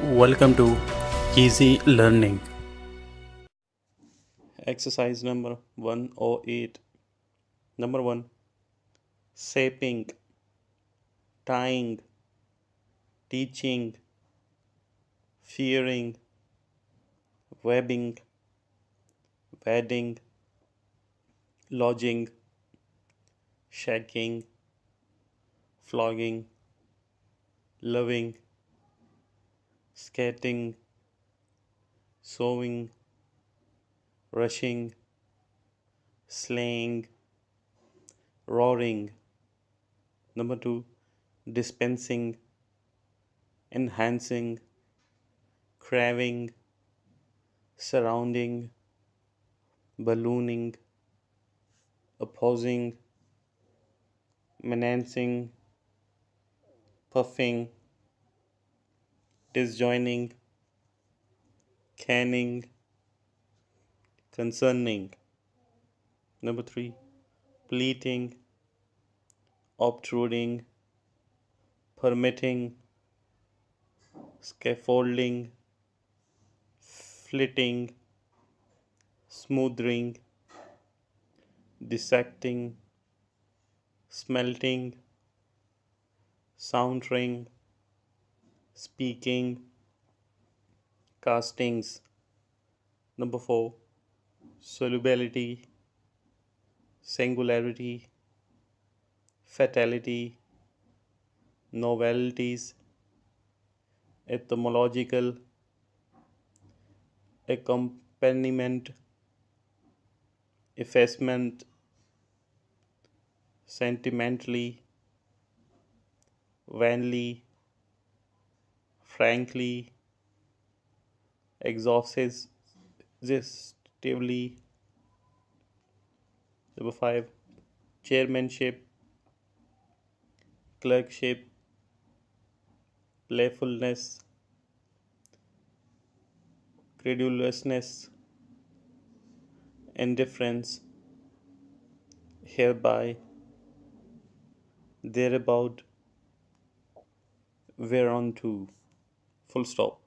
Welcome to Easy Learning. Exercise number 108. Number 1. Shaping, tying, teaching, fearing, webbing, wedding, lodging, shaking, flogging, loving, skating, sewing, rushing, slaying, roaring. Number 2. Dispensing, enhancing, craving, surrounding, ballooning, opposing, menacing, puffing, disjoining, canning, concerning. Number 3. Pleating, obtruding, permitting, scaffolding, flitting, smoothing, dissecting, smelting, sounding, speaking, castings. Number 4. Solubility, singularity, fatality, novelties, etymological, accompaniment, effacement, sentimentally, vainly, frankly, exhaustively. Number 5. Chairmanship, clerkship, playfulness, credulousness, indifference, hereby, thereabout, whereunto. Full stop.